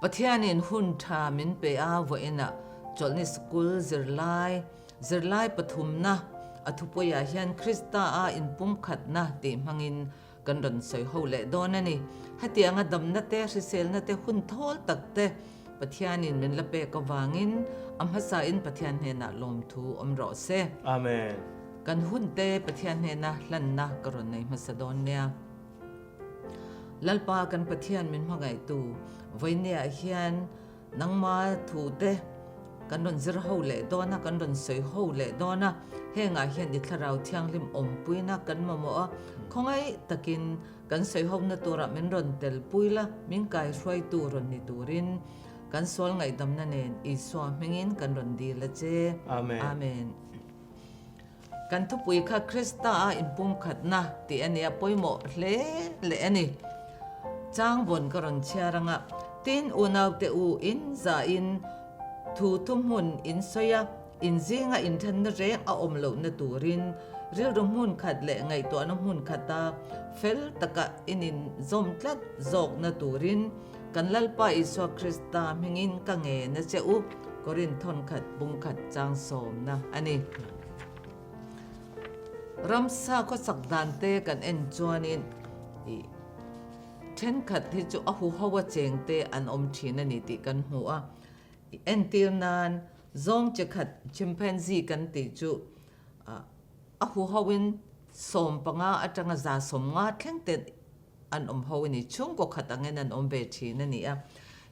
ปัทยานินหุ่นทามินเปียวัวเอ็นะจอลนิสกุลZirlaiปฐุมนะอธุปยาเฮียนคริสตาอาอินปุ่มขัดนะติมังอินกันดนสอยหูเละโดนนี่ให้เตียงดำนัดเตะริเซลนัดเตะหุ่นทอลตักเตะปัทยานินมินละเปกวางินอัมฮัสอินปัทยานเฮนะลมทูอมรอเซอาเมนกันหุ่นเตะปัทยานเฮนะลันนะกรณีมาซาโดเนียลัลปากันปัทยานมินมาไงตูวันนี้เฮียนนังมาถูเตะกันดนซิรหูเละโดนะกันดนสอยหูเละโดนะเฮงอาเฮียนอิทราวเทียงลิมอมปุยนะกันมาโมะคงไอตะกินกันสอยหูนะตัวระมินรอนเตลปุยละมินกายช่วยตัวรอนนิตูรินกันสวลไงดำนั่นเองอิสวามิงินกันรอนดีละเจอาเมนอาเมนกันทุปุยค่ะคริสตาอินปุ่มขัดนะตีอันนี้ปอยโมเละเละนี่จางบนกรอนเชียรังอ่ะตินอุณาวเตอูอินซาอินทูทุมหุนอินสอยอินซิงอินทันเรงอมเหลวนตูรินเรื่องหุ่นขัดเละไงตัวน้ำหุ่นขัดตาเฟลตะกะอินินซอมตลัดจอกนตูรินกันลัลปาอิสวาคริสตามิงินกังเงนะเจ้ากรินทนขัดบุงขัดจางสมนะอันนี้รัมซาก็สักดานเตกันเอ็นจวนินเช่นขัดที่จูอาหูฮาวเจงเตอันอมชีนันนิติกันหัวเอ็นตีนานซองจะขัดชิมแปนซีกันติจูอาหูฮาวินสมปังอาจังอาซาสมงาแข่งเตอันอมฮาวินช่วงก็ขัดอังเงินอมเบชีนันนี่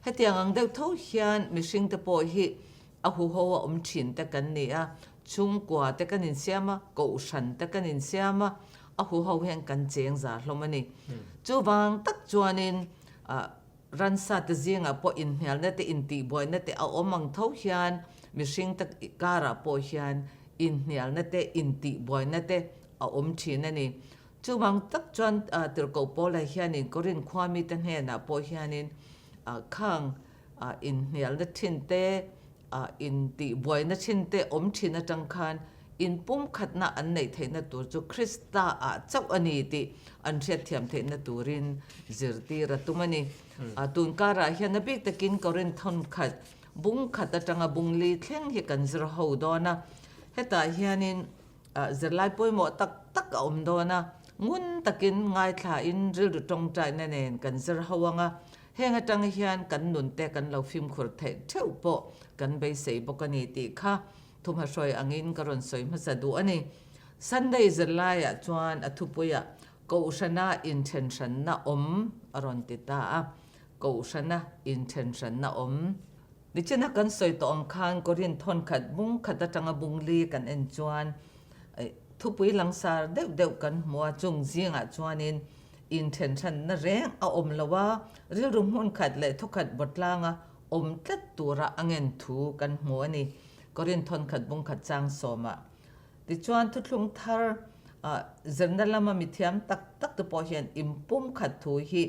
ให้เตียงอังเดวเท่าเฮียนมิชิงตะโปฮิอาหูฮาวอมชินแต่กันนี่ช่วงกว่าแต่กันนินเสียมากูฉันแต่กันนินเสียมาอาหูฮาวเฮียนกันเจียงซาลมันนี่จูบางตักจวนนินรันซาตเจียงพออินเฮลนั่นแต่อินตีบอยนั่นแต่เอาอมังเท่าเฮียนมิชิงตักการะพอเฮียนอินเฮลนั่นแต่อินตีบอยนั่นแต่เอาอมชีนั่นนี่จูบางตักจวนตระกูลพอละเฮียนินก็รินความมีตั้งเฮนะพอเฮียนินข้างอินเฮลนั่นชินเตอินตีบอยนั่นชินเตอมชีนั่นจังคันอินปุ่มขัดน่ะอันไหนเทนตัวจูคริสตาเจ้าอันนี้ติอันเชียเทียมเทนตัวรินจิรตีรัตุมันนี่ตุนการะเฮียนบิกตะกินก็รินทนขัดบุงขัดจังบุงลีเท่งเฮกันจิรหูดอนะเฮตาเฮียนินจิรไลป่วยหมดตักอมดอนะงุนตะกินง่ายถ่าอินริลตรงใจแน่นกันจิรหูวังเฮงจังเฮียนกันหนุนแต่กันเราฟิล์มขุดเทเท่าโปกันไปเสยบกันนี่ติค่ะทุมหาช่วยอังอินกรณสวยมาสะดูอันนี้สันได้จะไล่จวนอทุปยะกูชนะอินเทนชันนะอมอรอนติตากูชนะอินเทนชันนะอมดิฉันนักกันสวยต่ออังคารก็เรียนทนขัดบุงขัดจังบุงลีกันเอ็นจวนทุปยหลังสารเดวกันมัวจงเสียงจวนินอินเทนชันนะแรงเอาอมละว่าเรื่องรุ่มขัดเลยทุกขัดบทลางอมตัดตัวระอังเงินถูกันหัวนี่ก็เรียนทนขัดบุงขัดจางสมดิจวนทุกลุงทาร์เจนดัลมามิเทียมตักตัวพอเห็นอิมปุ่มขัดถูฮี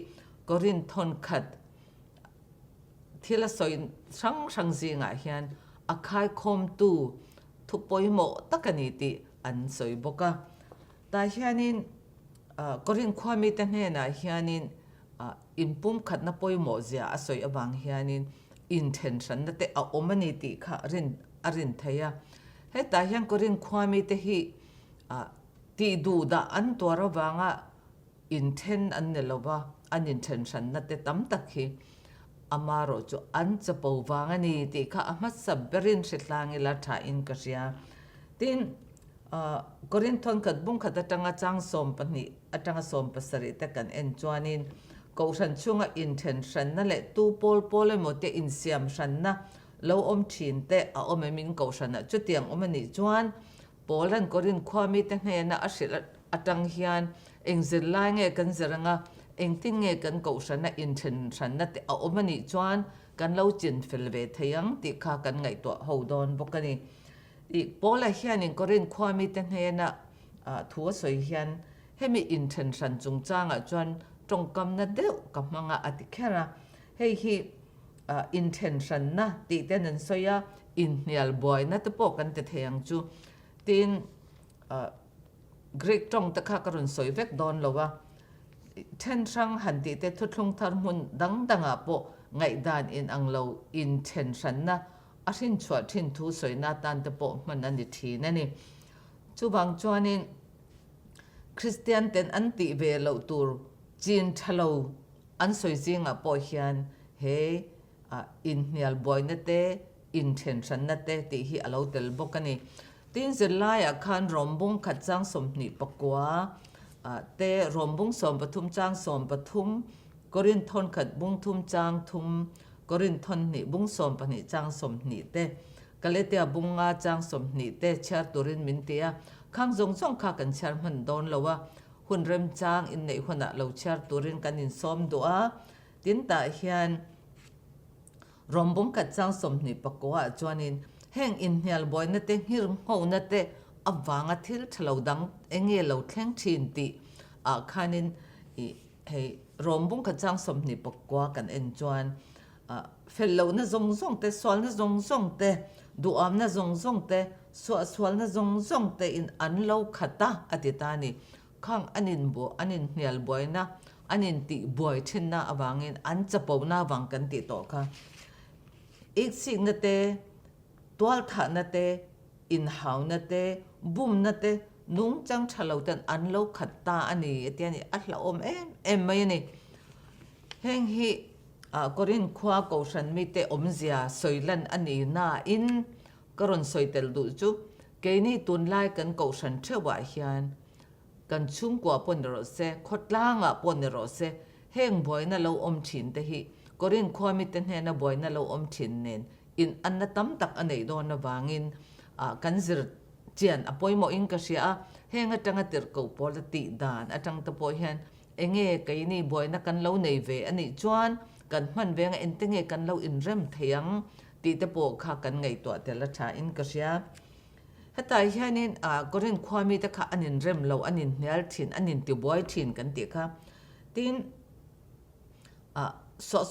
ก็เรียนทนขัดที่ละสอยช่างซีงเฮียนอาคายคมตูทุกปอยโมตักกันนี่ติอันสอยบกะแต่เฮียนินก็เรียนความมีแต่เห็นเฮียนินอิมปุ่มขัดนับปอยโมเสียสอยบางเฮียนินintention นั่นแต่เอาอมนิติค่ะรินเทียเฮแต่ยังก็รินความมีแต่ฮีตีดูดาอันตัวเราบางintent อันเนี่ยเราว่าอัน intention นั่นแต่ตั้มตักฮีอามาโรจูอันจะปูวางนี่ติค่ะอามาสับเบรินสิลางิลาถ่าอินกัสยาตินก็รินทนกัดบุ้งขัดจังอาจังสมปนิอาจังสมปัสริแต่กันเอ็นจวนินกูฉันช่วงintention นั่นแหละตู้โปลเลยหมดแต่อินเสียมฉันนะเราอมชินแต่อมมินกูฉันนะจุดเตียงอมนิจวนโปลันก็รินความมีแต่เห็นนะอาศิลอาจังเฮียนเองจิลไลเงกันจิรังเองทิ้งเงกันกูฉันนะintention นั่นแต่อมนิจวนกันเราจินฟิลเวทยังติขากันไงตัวหูดอนบอกกันนี่อีโปละเฮียนก็รินความมีแต่เห็นนะทัวสวยเฮียนให้มี intention จงจ้างจวนตรงกำนัดเดียวกับมังอาติแค่ละให้ฮีintention นะตีแต่นั้นสอยอินเนียลบอยนะตะปอกันแต่เทียงจูตีนกรีกตรงตะข้ากรุนสอยเวกดอนเราว่า เช่นช่างหันติเตทุดลงทารมุนดังอ่ะปไงดานอินอังเราอินเทนชันนะอาทินชวดทินทูสวยนาตานเตปมันอันดิทีนั่นนี่จูบางจวนนี่คริสเตียนเต็นอันติเวลตูร์จีนทะเลอันสวยจริงอ่ะปอยฮันเฮอินเนียลบอยนั่นเตอินเทนชันนั่นเตติฮีอาเราเตลบอกกันนี่ตินจะไล่อาคารรวมบุ้งขัดจังสมนิปกัวเตรวมบุ้งสมปทุมจางสมปทุมกรินทนขัดบุ้งทุมจางทุมกรินทนนิบุ้งสมปนิจางสมนิเตกะเลเตียบุ้งอาจางสมนิเตเชาตุรินมินเตียข้างจงส่งข้ากันเชามันโดนแล้วว่าหุ่นเริ่มจางอินในหุ่นอะเราเชาตุรินกันอินสมดัวตินตาเฮียนรวมบุ้งขัดจางสมนิปกัวจวนินแห่งอินเนียลบอยนั่นเตฮิรโฮนั่นเตอับวางอาทิตย์ทะเลดังเองเราแข่งชินติขานินให้รวมบุ้งกระจังสมนิปกว่ากันเอ็นจวนเฟลเราน่ะซงเตสวลน่ะซงเตดูอามน่ะซงเตสวลน่ะซงเตอินอันเราขัดตาอติตานี่ข้างอันนินบัวอันนินเนียลบอยนะอันนินติบอยชินนะอวางินอันจะปวน่าวังกันติโตค่ะอีกสิ่งนั่นเตตัวฐานนั่นเตอินหาวนั่นเตบุ้มนั่นเตนุ่งจังฉลาดอันเราขัดตาอันนี้เตียนี่อัลละเอ็มไม่นี่เฮงฮีกรินขวาเกาชันมีเตอมเสียสวยลันอันนี้น่าอินกรอนสวยเตลดูจูเกนี่ตุนไล่กันเกาชันเชื่อว่าเฮียนกันชุ่มกว่าปนรสเซขดล่างปนรสเซเฮงบ่อยน่ะเราอมฉินเตฮีกรินขวามีเตนเฮน่ะบ่อยน่ะเราอมฉินเนนอินอันน่ะตั้มตักอันไหนโดนน่ะวางินกันซิรเจียนอปอยโมอิงกษีอาเฮงจังติรกูปอลติดานจังตะปอยเฮนเองไกนี่บอยนักกันเล่าในเวอันนี้จวนกันมันเวงเอ็นติงกันเล่าอินเริ่มเทียงตีตะปอข้ากันไงตัวแต่ละชาอินกษีอาถ้าตายเฮนินก็เรื่องความมีตะข้าอันนินเริ่มเล่าอันนินเนียลทินอันนินติบอยทินกันติค่ะติน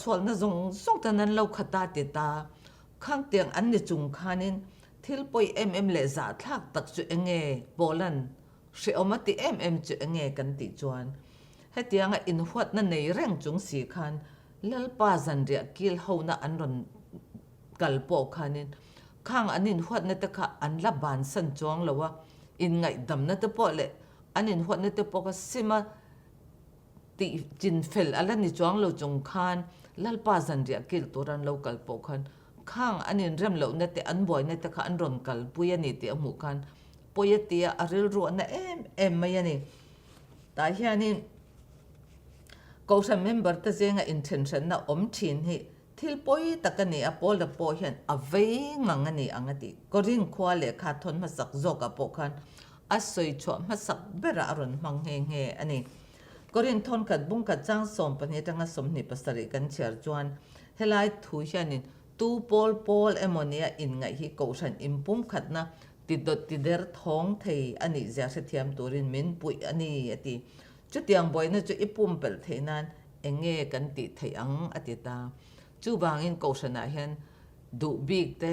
สวลน่ะส่งแต่นั้นเล่าขตาติตาข้างเตียงอันนี้จุงขานินทิลปอยเลซาทักตักจุเองโบลันเชื่อมาติจุเองกันติจวนให้เตียงอินหัวนั่นในเร่งจุงสีคันลลปาจันเรียกิลเขาน่ะอันรอนกัลโปคันินข้างอันนินหัวนั่นตะค่ะอันละบานสันจวงแล้วว่าอินไงดำนั่นตะปอเลยอันนินหัวนั่นตะปอก็ซิมาติจินเฟลอันละนิจวงเราจงคันลลปาจันเรียกิลตัวรันเรากัลโปคันข้างอันนี้เริ่มเหล่านั้นแต่อันบ่อยนั่นแต่ข้าอันรอนกัลปุยนี่เตียหมู่กันปุยเตียอาริลรัวนั่นเอ็มไม่ยันนี่แต่เฮียนี่ก็ฉันเมมเบอร์ตั้งใจงานอินเทนชันน่ะอมชินฮีทิลปุยตะกันนี่อพอลปอยเห็นอเวงังนี่อังติก็รินขวาเลยขาดทนมาสักจกับปอกันอัศยชัวมาสักเบระอรุณมังเฮงเฮอันนี้ก็รินทนกัดบุ้งกัดจ้างสมปนิจังสมนิปัสริกันเชียร์จวนเฮลัยทูเฮียนินตูปอลเอมโมเนียอินไงฮีโกชันอิมปุ่มขัดนะติดดติดเดอร์ท้องเทอันนี้จะเทียมตัวรินมินปุยอันนี้อติจุดยังบ่อยนะจุดอิปุ่มเปิลเทนันเองกันติดเทียงอติตาจูบางอินโกชันนะเห็นดูบิ๊กเต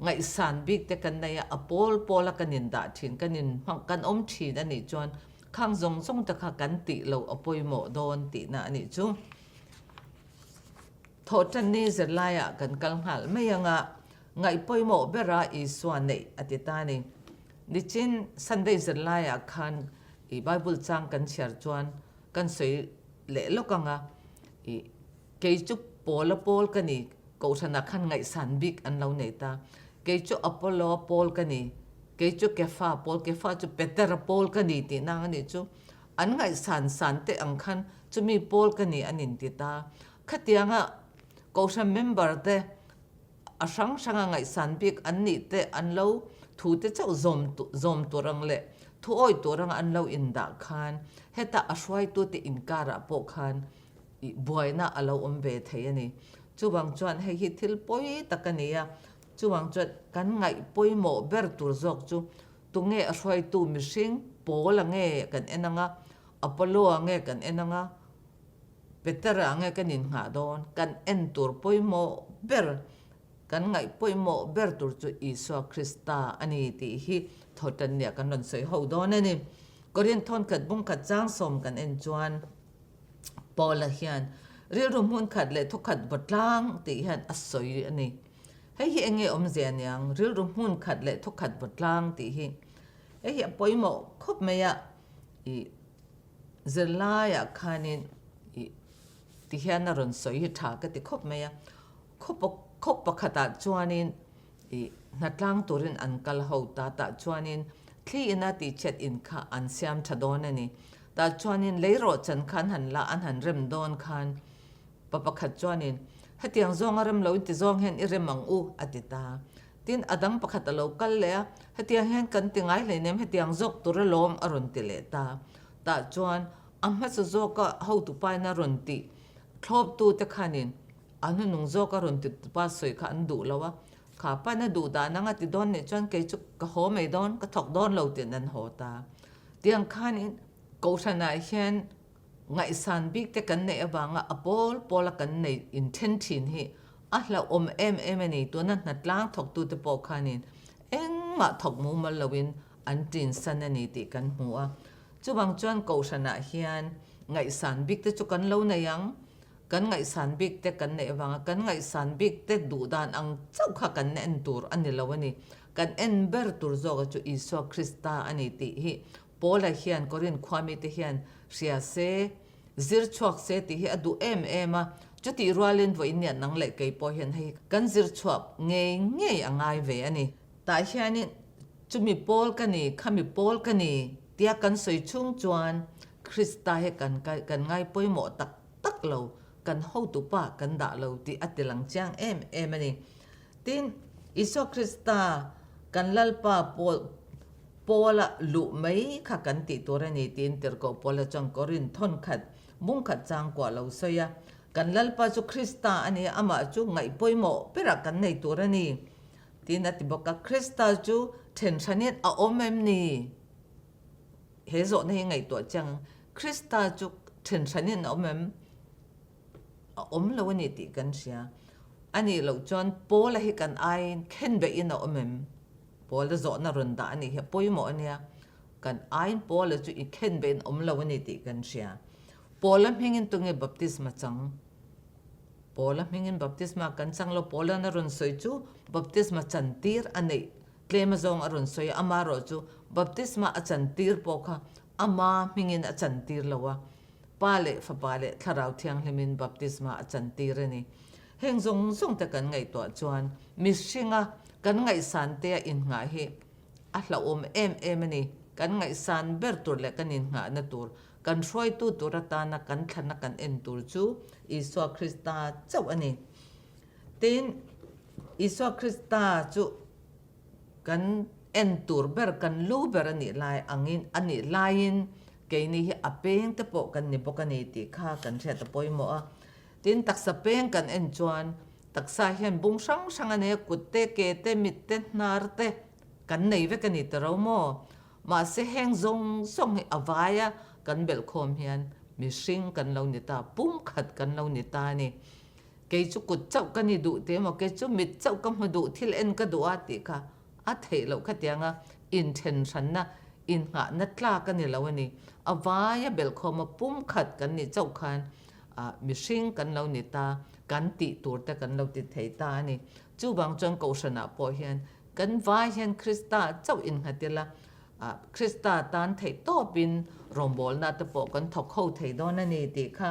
ไงสันบิ๊กเตกันในอปอลกันนินดาชินกันนินกันอมชีนอันนี้จวนข้างทรงตะขากันติเราอปอยโมโดนตินะอันนี้จูโทษนี่จะไล่กันกังหัลไม่ยังไงปอยโมเบราอีส่วนนี้อติตานี่ดิจินสันเดย์จะไล่คันอีไบเบิลจังกันเชียร์จวนกันสวยเละลกังอีเกยจุปอลกันนี่กูชนะคันไงสันบิ๊กอันเราเนี่ยตาเกยจุอพอลปอลกันนี่เกยจุเกฟ้าจุเปเตอร์ปอลกันนี่ตีนางนี่จุอันไงสันเตอังคันจุมีปอลกันนี่อันนินติตาขัดยังก็ฉันเมมเบอร์เตอช่างไงสันบิกอันนี้เตอันเราทูเตเจ้าซอมตัวรังเล่ทูอ้อยตัวรังอันเราอินดาคันเฮตาอช่วยตัวเตอินการะปกคันบ่อยน่ะเราอมเบทเฮนี่จูบังจวนให้ฮิติลปอยตะกันเนี่ยจูบังจวนกันไงปอยโมเบอร์ตัวจอกจูตุงเงอช่วยตัวมิชิงโปละเงกันเอ็นังอพอลโลเงกันเอ็นังเปเตอร์อังกันนินหาดอนกันเอ็นตัวปอยโมเบอร์กันไงปอยโมเบอร์ตัวจูอิสวาคริสตาอันนี้ที่ฮิทอดันเนี่ยกันนนสวยหาวดอนนี่ก็เรียนทอนกัดบุ้งกัดจ้างสมกันเอ็นจวน ปอละเฮียนเรื่องรวมหุ้นขัดเลยทุกขัดบทล่างตีเฮียนอสอยอันนี้ให้เฮียงเงอมเสียนยังเรื่องรวมหุ้นขัดเลยทุกขัดบทล่างตีเฮียให้เฮียปอยหมอคบไม่ยะอีเจลายคานินอีตีเฮียนรุนสอยถากติคบไม่ยะคบปะขัดจวนินอีนัดล่างตัวรินอันกัลหูตาจวนินที่อินาติเช็ดอินค่ะอันเสียมชะดอนนี่ตาจวนินเลยรอจันคันหันละอันหันเริ่มโดนคันปะขัดจวนินให้เตียงซองเริ่มเราอินติซองเห็นอิเริ่มมังอูอติตาตินอดังปะขัดเรากัลเลยให้เตียงเห็นกันติงไงเลยเนี่ยให้เตียงซอกตัวระลมอรุณติเลตาจวนอัมฮัสซอกก็เฮาตุไปนารุนติครอบตูตะคันินอันนั้นนุ่งซอกอรุณติป้าสวยขันดูแล้ววะขาป้าน่ะดูตานังติดอนเนี่ยจวนเกจุกก็หอไม่ดอนก็ถกดอนเราตินันหอตาเตียงคันินกูชนะเห็นไงสันบิกแต่กันเนี่ยบางอ่ะปอลกันเนี่ยอินเทนทินฮีเรานี่ตัวนั้นนัดล้างถกตูตะปอคันินมาถกมูมาลวินอันจินสันนี่ติกันหัวจู่บางจวนกูชนะเห็นไงสันบิกแต่จุกันเราเนี่ยยังกันไงสันบิกแต่กันเนี่ยบางกันไงสันบิกแต่ดูดานอังเจ้าข้ากันเนี่ยตัวอันนี้เราวันนี้กันเบอร์ตัวโจก็จู่อิสวาคริสตาอันนี้ติฮีปอลเฮียนก็รินความมีติเฮียนเสียเสซิร์ชวกเสติฮีอดูมาจุดที่รัวเล่นไว้เนี่ยนังเล็กไก่ปอเห็นให้กันซิร์ชวกเงยอังไงเวอันนี้แต่เฮียนี่จุมีปอลกันนี่ข้ามีปอลกันนี่เตียกันสวยชุ่งจวนคริสตาให้กันง่ายป่วยหมอตักเรากันหูตุปะกันด่าเราที่อัดหลังจ้างมันนี่ทินอิสคริสตากันลัลปาปอละลุไม่ขักันติตัวนี้ทินเตอร์ก็ปอละจังกอรินทนขัดมุงขัดจางกว่าเราเสียกันลัลปาจุคริสตาอันนี้อามาจุง่ายป่วยหมอเปรักกันในตัวนี้ทินนัดบอกกับคริสตาจุเทนชันนี่อมนี่เฮโซนี่ไงตัวจังคริสตาจุเทนชันนี่เราวันนี้ติกันเสียอันนี้เราจนปอละให้กันไอเข็นไปอินปอละโซนรุนดาอันนี้เฮปอยหมอเนี่ยกันไอปอละจุอีเข็นไปอินเราวันนี้ติกันเสียปอละเฮงินตุงเงบัพติสมาจังปอละเฮงินบัพติสมากันจังเราปอละนรุนสวยจูบัพติสมาจันตีร์อันนี้เคลมาจงอรุณสวยอามาโรจูบัพติสมาอาจันตีร์ปอค่ะอามาเฮงินอาจันตีร์ละวะปาเลฟปาเลทาราวเทียงเลมินบัพติสมาอาจารย์ตีเรนี่เฮงซงแต่กันไงตัวจวนมิชิงะกันไงสันเตียอินหงายเฮอัลลานี่กันไงสันเบอร์ตัวเล็กกันอินหงายนตัวกันช่วยตัวรัตานักันขันนักันเอ็นตัวจูอิสวาคริสตาเจ้าอันนี้ตินอิสวาคริสตาจูกันเอ็นตัวเบอร์กันลูเบอร์นี่ลายอันนี้ลายเกนี่อเปงตะปกันนี่ปกันนี่ติข้ากันเสตะปอยหมอตินตักสเปงกันเอ็นจวนตักสาเห็นบุงช่างอันนี้กุเตเกเตมิเตนาร์เตกันนี่เวกันนี่ตะเราหมอมาเสแหงส่งให้อวายกันเบลคอมเฮียนมีซิงกันเรานี่ตาปุ้งขัดกันเรานี่ตานี่เกจุกุดเจ้ากันนี่ดูเตมเกจุมิดเจ้ากันมาดูที่เอ็นก็ดูอาติค่ะอาเทเราขัดยังอินเทนชันนะอินหานัดลากันนี่แล้วนี่อวายเบลคอมาปุ้มขัดกันนี่เจ้าคันมิชิงกันเรานี่ตากันติตัวแต่กันเราติดเทตานี่จู่บางจงกูชนะพอเห็นกันวายเห็นคริสตาเจ้าอินหัดเดละคริสตาตานเทโตบินรอมบอลนาตะปอกันถกเข้าเทดอนนี่ติค่ะ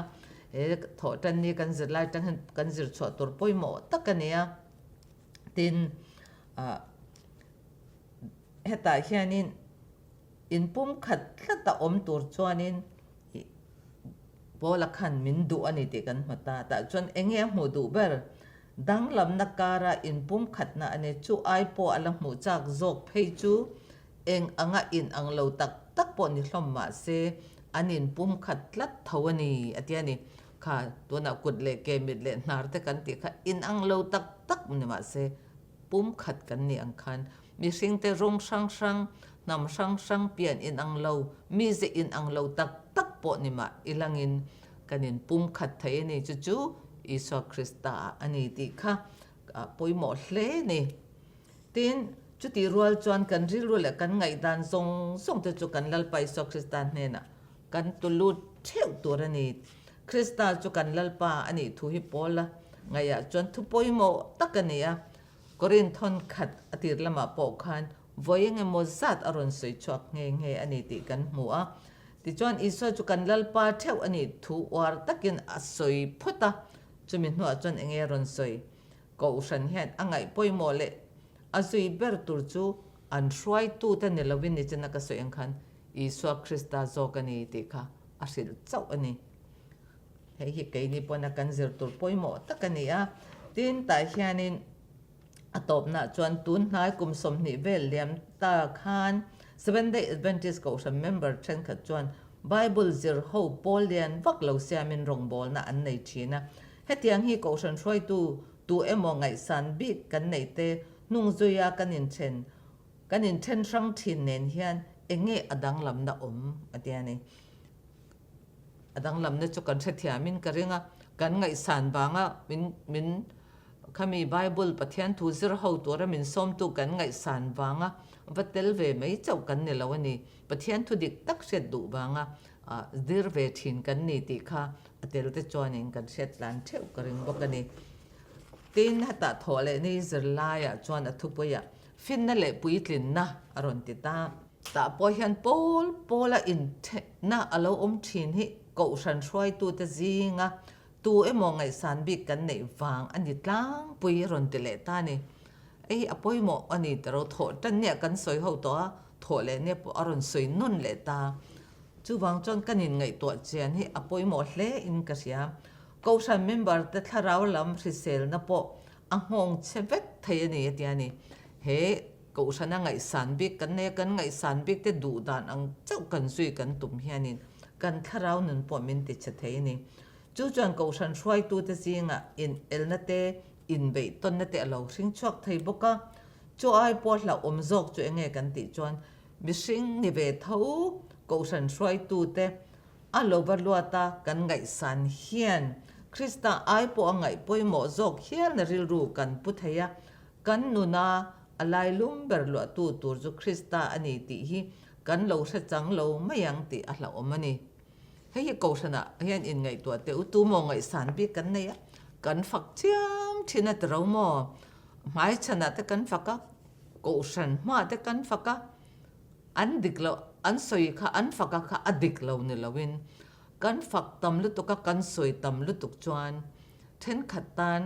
ถอดันนี่กันจิไลจังกันจิชอตัวป่วยหมอตักกันเนี่ยตินเหตุการณ์เช่นนี้อินปุ่มขัดขัดตาอมตัวจวนนินพอละขันมินดูอันนี้ติกันหัวตาแต่จวนเองยังหัวดูเบอร์ดังลำนักการะอินปุ่มขัดนะอันนี้จูไอพออัลหัวจากโจกเพยจูเองอ่างอินอ่างเราตักปนิลมมาเซอันอินปุ่มขัดลัดทวนีอันนี้ค่ะตัวนักกุดเล็กเกมิดเล่นนาร์แต่กันติค่ะอินอ่างเราตักมันมาเซปุ่มขัดกันนี่อังคันมีสิ่งแต่รงช่างนำช่างเปลี่ยนอินอังเรามีเจอินอังเราตักปนิมาอิลังอินกันอินปุ่มขัดไทยนี่จู่อิสวาคริสตาอันนี้ติค่ะปอยหมดเลยนี่ตินจุดที่รัวจวนกันริรัวเลยกันไงดานส่งแต่จุกันลัลไปอิสวาคริสตาเนี่ยนะกันตุลุดเที่ยวตัวนี้ คริสตาจุกันลลปาอันนี้ทุฮิปอละไงอะจนทุปอยโมตักเนี่ยกรินทอนขัดอติรละมาปอคันวยงโมซัดอรุณสวยชวกเงอันนี้ติกันหัวติจวนอิสจุกันลลปาเทวอันนี้ทุวาร์ตักินอสวยพุตตาจุมินหัวจนเงอรุณสวยก็อุชันเห็นอังไงปอยโมเลอสวยเบอร์ตูจูอันช่วยตู้แต่เนลวินนิจนักสวยอังคันอิสวคริสตาโจกันนี้ติค่ะอาศิลเจ้าอันนี้เฮ้ยกี่นี่ปนักกันซิร์ตุลปอยโมตักันนี้ตินตาเฮียนินอตบน่ะจวนตุนนายกุมสมนิเวลเลียมตาคาน7 Day Adventist ก็ฉัน member เช่นขัดจวน Bible ซิร์โฮปอลเลียนวักเหล่าเสียมินรงบอลน่ะอันในชีนะเฮ็ดยังฮีก็ฉันช่วยตู้เอ็มองไงสันบิกกันในเตนุ่งจุยากันอินเทนช่างทินเนียนเฮียนเองอดังลำน่ะอเดียนี่อดังลำเนี่ยจุกันเสียมินกระเริงกันไงสันบางมินข้ามีไบเบิลปะเทียนทูซิร์เฮาตัวเรามินส้มตุกันไงสันบางวัดเตลเวไม่เจ้ากันเนี่ยแล้ววันนี้ปะเทียนทุดิกตักเสดดูบางดิร์เวทินกันนี่ติค่ะเตลเตจอนิงกันเสดลานเที่ยวกระเริงบอกกันนี่ตีนหัตถอเลนี่ซิร์ไลจวนทุบวยฟินนั่นแหละปุยตลินนะอารมณ์ติตาตาปอยฮันโปละอินเทนะอารมณ์ทินฮิกูฉันช่วยตัวเตจิงตัวมองไงสันบิกันในฟังอันนี้ตั้งปุยรอนติเลตานี่ปอยมองอันนี้แต่เราถอดตันเนี่ยกันสวยเขาตัวถอดเลยเนี่ยอารมณ์สวยนุ่นเลตาจู่บางจนกันยังไงตัวเจียนฮิปอยมองเล่อินกษยามกูฉันเมมเบอร์แต่ถ้าเราลำริเซลนะปออังหงเชฟเวตเทียนี่เดียนี่เฮ้กูฉันไงสันบิกันเนี่ยกันไงสันบิกแต่ดูดานอังเจ้ากันสวยกันตุ่มเฮียนี่กันถ้าเราหนึ่งปอมินติดเทียนี่จู่จวนกูฉันช่วยตัวแต่จริงอินนั่นเตอินเบย์ต้นนั่นเตเราสิ่งชอบไทยบอกก็จู่ไอ้ปวดเราจกจู่เงี้ยกันติจวนมิสิ่งนิเวศเท่ากูฉันช่วยตัวแต่เราบรรลุตากันไงสันเฮียนคริสตาไอปอไงปอยหมอจกเฮียนริลรูกันพุทธยากันนุนาอะไรลุ่มเบรลวตัวจูคริสตาอันนี้ติฮีกันเราเสจังเราไม่ยังติเราอมันนี่เฮ้ยกูชนะเฮียนอินไงตัวเตอุตูมองไงสันปีกันเนี่ยกันฝักเจียมที่นั่นเราหมอหมายชนะแต่กันฝักกูฉันมาแต่กันฝักอันดิกเราอันสวยค่ะอันฝักค่ะอดิกเราเนี่ยเราวินกันฝักตำลุตุกกันสวยตำลุตุกจวนเทนขัดตัน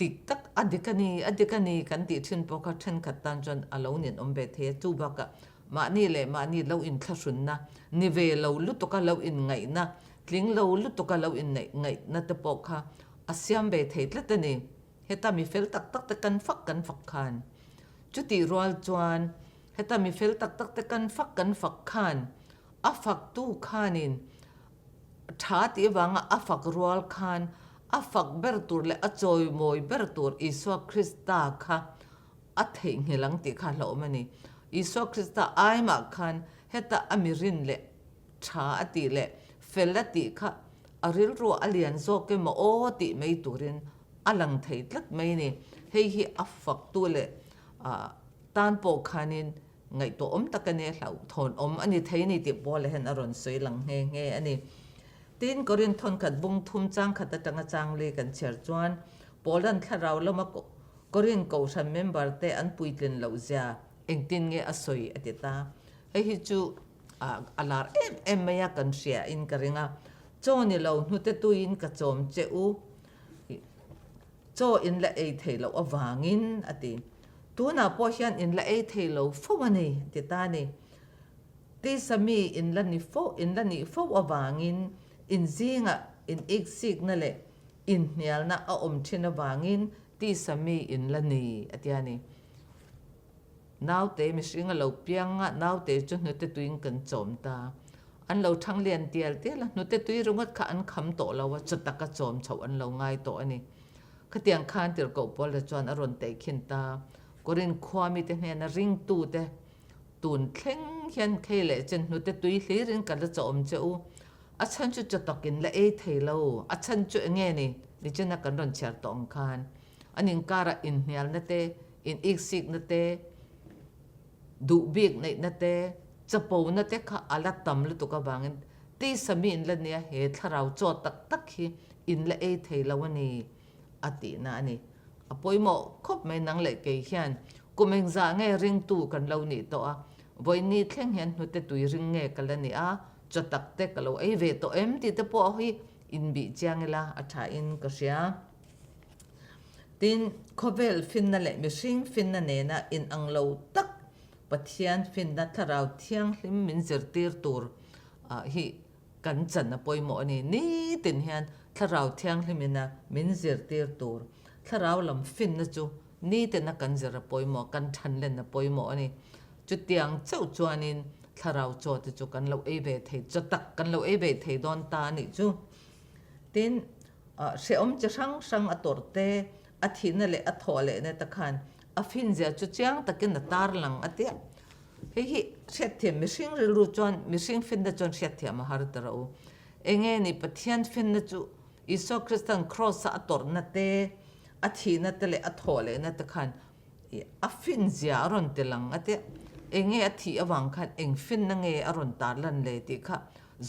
ดิกตักอดิกันนี่กันติชินปอกเทนขัดตันจนอารมณ์เนี่ยอมเบเทจูบักมานี่เลยมานี่เราอินทสุนนะนิเวเราลุตุกเราอินไงนะลิงเราลุตุกเราอินไงนะตะปอกค่ะอาเซียมเบเทตละตนี่เฮตามีเฟลตักตะกันฟักคานจุดที่รัวจวนเฮตามีเฟลตักตะกันฟักคานอัฟักตู้คานินชาติวังอัฟักรัวคานอัฟักเบอร์ตูร์และอจอยมอยเบอร์ตูร์อิสวาคริสตาค่ะอัฐเหงหลังติค่ะเรามันนี่อิสวาคริสตาไอมาคันเฮตาอเมรินเละชาติเละเฟลติค่ะอริลรัวอเลียนโซเกมโอติไม่ตูรินอลังไทยลักไม่นี่เฮียอัฟักตัวเละตานปกคานินไงตัวตะกันเนี่ยเราทนอันนี้ไทยนี่ติบอลเลยเห็นอรุณสวยหลังเงอันนี้ตีนก็เรียนทนขัดบุงทุ่มจ้างขัดจังเลยกันเชิดจวนโปแลนด์ถ้าเราแล้วมาก็เรียนกูฉันเมมเบอร์แต่อันปุยตินเราจะเองตินเงอสวยอติตาเฮ้ยจูอาลาร์ไม่อยากกันเสียอินกระเรงโจนี่เราหนุเตตุอินกระโจมเจ้าโจอินละเอเทเราอวางินอติตัวน่ะพอเห็นอินละเอเทเราฟูมันนี่ติตานี่ตีสามีอินละนี่ฟูอวางินอินซิงอินอีกซิกนั่นแหละอินเนี่ยนะอมชินวางินตีสามีอินละนี่อติยานี่นาวเตมิสิงเราเปียงนาวเตจนหนุเตตุอินกันโจมตาอันเราทั้งเรียนเตียละหนุเตตุอิรุ่งขันคำโตเราว่าจุดตะกะโจมเฉาอันเราง่ายโตอันนี้ขเตียงคานเตียกบอลจวนอรุณเตขินตาก็เรียนความมีแต่เนี่ยนะริงตูเตตูนเข่งเห็นเคเลจนหนุเตตุอิลีรินกันละโจมเจ้าอาฉันจะตกินละเอเทโลอาฉันจะเงี้ยนี่จะนักกันรอนเชิดตองคานอันนี้การอินเนียลนั่นเตอินอีกซิกนั่นเตดูบิกนั่นเตจะปูนั่นเตข้าอาลัดตำลุตุกบางเต ti sami in la nia he tharau cho tak hi in la e thei lawani ati na ani apoi mo khop mai nang le ke hian kumeng za nge ring tu kan lo ni to a voi ni thleng hian nu te tui ring nge kalani a cho tak te kalo ei ve to em ti te po hi in bi changela atha in ka sia tin khovel fin na le mishing fin na ne na in anglo tak pathian fin na tharau thiang hlim min zirtir tur hi kan chan na poimo ani ni tin hian tharau thiang hlimina min zirtir tur tharau lam fin na chu ni te na kan zira poimo kan than len na poimo ani chu tiang chau chuanin tharau cho te chu kan lo ei ve thei cho tak kan lo ei ve thei don ta ni chu tin se om cha sang atorte athina le athole ne takhan afin zia chu chiang takin na tar lang atia hi set thiam mishing ru chon mishing fin da chon set thiam har tarau enge ni pathian fin na chu iso kristan cross ator na te athina te le athole na takhan afin zia ron te lang atia enge athi awang khan eng fin na nge aron tar lan le ti kha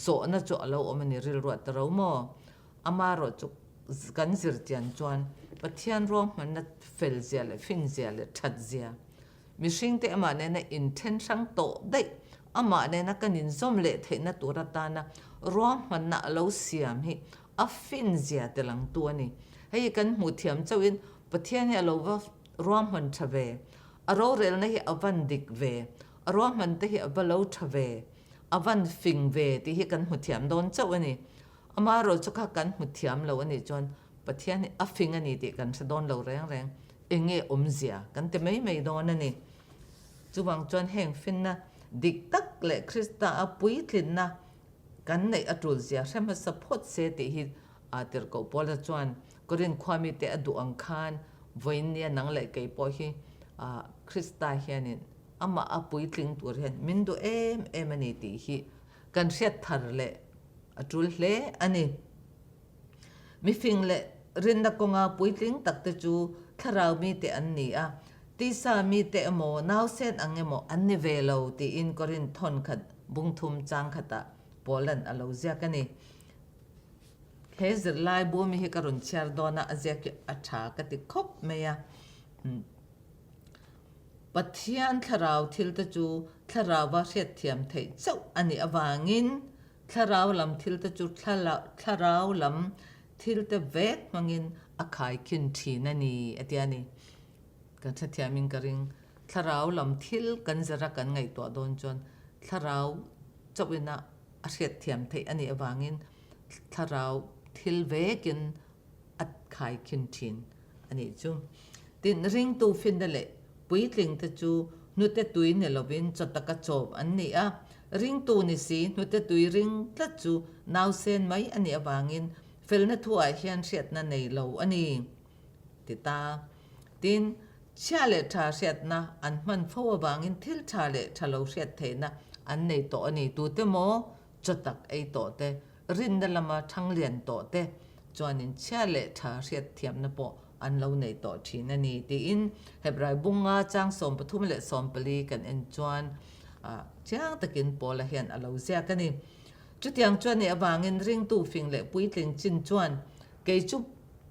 zo na chu alo omani ril ro tarau mo amaro chu kan zir tian chuan pathian rom man na fel zia le fin zia le that zia mishing te ama ne na intention to dai ama ne na kanin zom le the na tura ta na rom man na lo siam hi a fin zia te lang tu ani hei kan mu thiam chawin pathian ya lo wa rom man thave a ro rel na hi avan dik ve a rom man te hi avalo thave avan fing ve ti hi kan mu thiam don chawani amaro chuka kan mu thiam lo ani chon pathian ni afing ani ti kan se don lo reng enge omzia kan te mei don ani chuwang chon heng fin na dik tak le krista apui thlin na kan nei atul zia rem support se ti hi atir ko pola chuan korin khwami te adu ang khan voin nia nang le kei po hi krista hianin ama apui tling tur hen min du em ani ti hi kan riat thar le atul hle ani mi fing le rin na konga puitling takte chu tharau mi te an ni a ti sa mi te mo naw sen ang emo an ni velo ti in korin thon khat bungthum chang khata polan alo zia kani he zirlai bu mi hi karun char dona azia ki atha ka ti khop meya pathian tharau thil ta chu tharau wa riat thiam thei chau ani awangin tharau lam thil ta chu tharau lam thil te vek mangin akhai kin thi na ni atiani kan thatia min karing tharau lam thil kan zara kan ngai to don chon tharau chawina a riat thiam thei ani awangin tharau thil vekin akhai kin thin ani chu tin ring tu fin dale puitling te chu nu te tui ne lovin chotaka chop an ni a ring tu ni si nu te tui ring tla chu naw sen mai ani awangin fel na thua hian riat na nei lo ani tita tin chale tha riat na an man fo awangin thil chale thalo riat theina an nei to ani tu te mo chotak ei to te rin da lama thang lian to te chuanin chale tha riat thiam na po an lo nei to thin ani ti in hebrai bunga chang som pathum le som pali kan en chuan chang takin pola hian alo zia kani chutiang chuan ni awangin ring tu fing le puitling chin chuan kei chu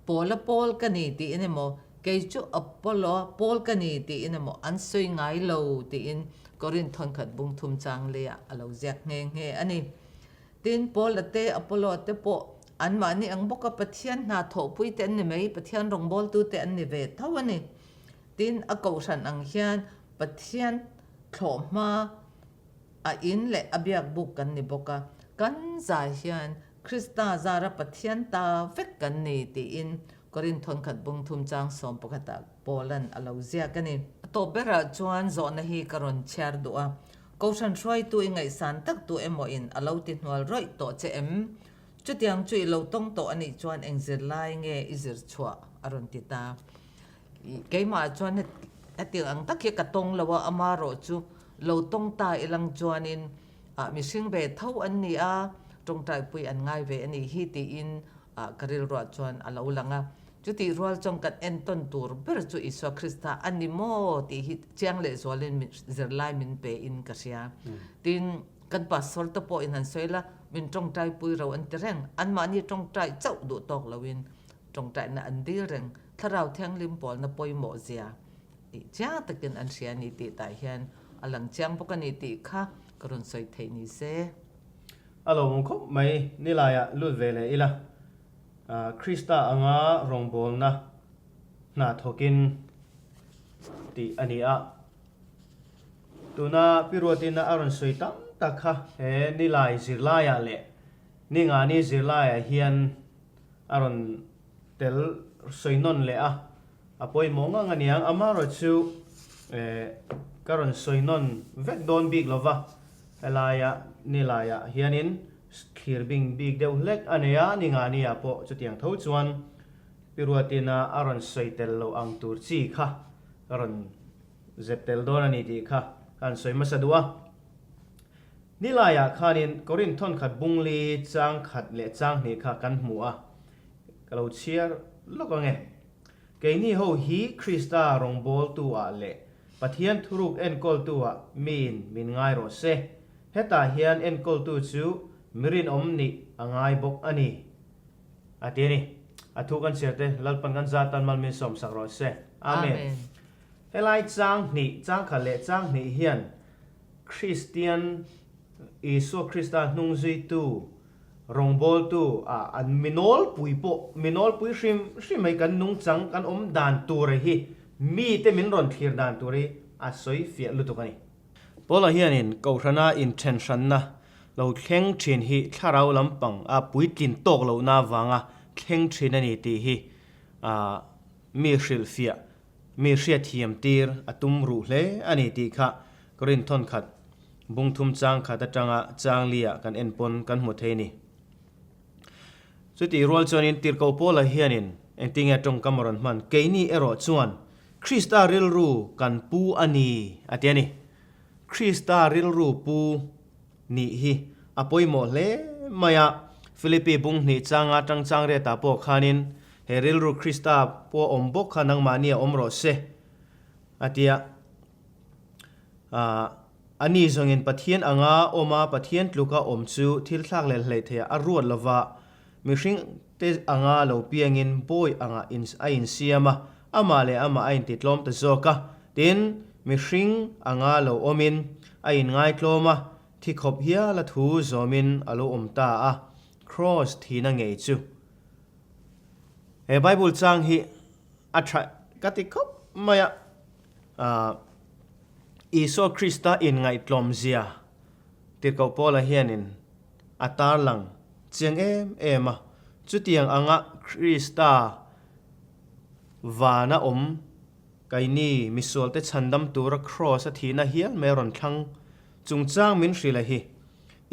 pola pol kani ti enemo kei chu apollo pol kani ti enemo an soi ngai lo ti in korin thon khat bung thum chang le alo ziak nge ani tin pol ate apollo te po an ma ni ang boka pathian na tho pui te ni mei pathian rong bol tu te an ni ve thawani tin a ko san ang hian pathian thoma a in le abyak buk kan ni boka kan za hian krista zara pathian ta vek kan ni ti in korin thon khat bung thum chang som pokata polan alo zia kani to bera chuan zo na hi karon char du'a ko san roi tu ingai san tak tu emo in alo ti hnual roi to che em chutiang chui lo tong to ani chuan eng zirlai nge izir chua aron ti ta keima chuan atil ang takhi ka tong lawa amaro chu lo tong ta ilang chuanin mishing ve thau an ni a tong tai pui an ngai ve ani hi ti in karil ro chuan alo langa chuti rol chong kat en ton tur ber chu iso krista ani mo ti hi chiang le zolin zirlai min pe in kasia tin kan pasol to po in han soila มินจงใจปุยเราอันเตรงอันมานี่จงใจเจ้าดูตอกเราวินจงใจน่ะอันดีเร่งถ้าเราเที่ยงลิมปอลน่ะปอยหมอเสียจ้าตะกินอันเสียนิติตายเฮียนอลังเจียงพวกนิติค่ะกรุณสวยเทนิเซอารมณ์คบไม่นี่ลายลุดเวเลยอีละคริสตาอ่างรองบอลนะน่าทกินตีอันนี้ตัวน่าพิรวติน่าอารมณ์สวยตั้งตะค่ะนี่ลายสิลายเละนี่งานนี่สิลายเฮียนอารมณ์เตลสวยนนเลยพอยมองงานนี้อามาเราชูการันสวยนนเวกโดนบิ๊กลวะลายนี่ลายเฮียนินขีร์บิงบิ๊กเดียวเล็กอันนี้นี่งานนี้พอจุดยังเท่าจวนพิรวติน่าอารมณ์สวยเตลโลอังตูร์จีค่ะการันเจ็บเตลโดนนี่ดีค่ะการสวยมาสะดวกนี่ลายขานินกรินทอนขัดบุงลีจางขัดเละจางนี่ค่ะกันหัวกเราเชียร์ลูกไงเกนี่เขาฮีคริสตารองบอลตัวเละปะเทียนทุรุกเอ็นกอลตัวมินง่ายรอเซเฮตาเฮียนเอ็นกอลตัวจูมิรินอมนี่ง่ายบกอันนี้เดี๋ยวนี้ทุกันเสียเตลัลปันกันจัดตันมันมีสมสักรอเซอาเมนเฮไลจางนี่จางขัดเละจางนี่เฮียนคริสเตียนอิสุคริสตานุ่งจุยตูรองบอลตูอันมินอลปุยโปมินอลปุยชิมให้กันนุ่งจังกันดานตัวเรฮีมีแต่มินรอนทีร์ดานตัวเรสวยเฟียลุตุกันนี่พอละเฮียนินกูชนะอินเทนชันนะเราเข่งเชียนฮีถ้าเราลำปังปุยกินตกเราหน้าวังเข่งเชียนนี่ตีฮีมีสิลเฟียมีเสียทีมตีร์ตุมรูเล่อันนี้ตีค่ะกรินทอนขัดบุงทุมจางขัดจางเลียกันเอ็นปนกันหมดเทนี่สุดที่รัวจวนินตีร์กูพอละเฮียนินเอ็นติงตรงกำมรันมันเกนี่รอจวนคริสตาริลรูกันปูอันนี้เดี๋ยวนี้คริสตาริลรูปูนี่ฮีปอยโมเลมายาฟิลิปปีบุงนี่จางเรตาปอกขานินเฮริลรูคริสตาปัวบกขานังมานีรอเซเดียอันนี้จงอินปะเทียนมาปะเทียนลูกจูทิลทักเลเลเทียรวดละวะมิชิงเตโลเปียงินบอยอินเซียมามาเลอินติดลมตะโจกะดินมิชิงโลมินอินง่ายลมที่ขบเฮียละทูโจมินโลตาครอสทีนังเงจูไบเบิลจังฮีทรกัติขบมายอิโซคริสตาอินไงตลอมเซียติดกับพอละเฮียนินตาลังเจียงมาจุดยังคริสตาวานาไกนี่มิสโซลเตชันดัมตัวรักครอสทีน่าเฮียเมรอนทังจุงจางมินสิละฮี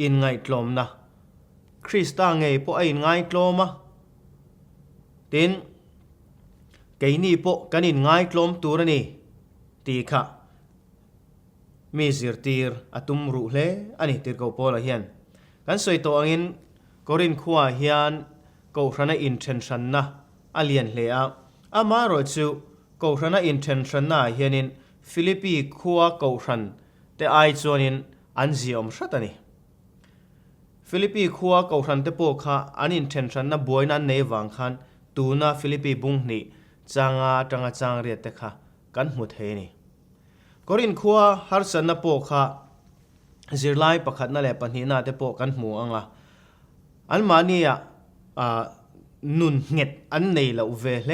อินไงตลอมนะคริสตาไงพออินไงตลอมตินไกนี่พอกันอินไงตลอมตัวนี่ตีค่ะมีสิร์ตีร์ตุมรูเล่อันนี้ติดกับพอละเฮียนกันสวยตัวอันกรินขวาเฮียนกูชนะอินเทนชันนะเลียนเลียมารอจูกูชนะอินเทนชันนะเฮียนินฟิลิปปีขวากูชันแต่ไอจวนินอันซีอมชัดนี่ฟิลิปปีขวากูชันแต่พวกข้าอันอินเทนชันนะบวยนั้นในวังคันตูน่าฟิลิปปีบุงนี่จางเรียดแต่ข้ากันหมดเฮนี่กรินขวาฮาร์สันนะพวกข้าซิรไลประคัดนั่นแหละปัญหาแต่พวกกันหมู่อันมานี่นุนเง็ดอันนี้เราเวเล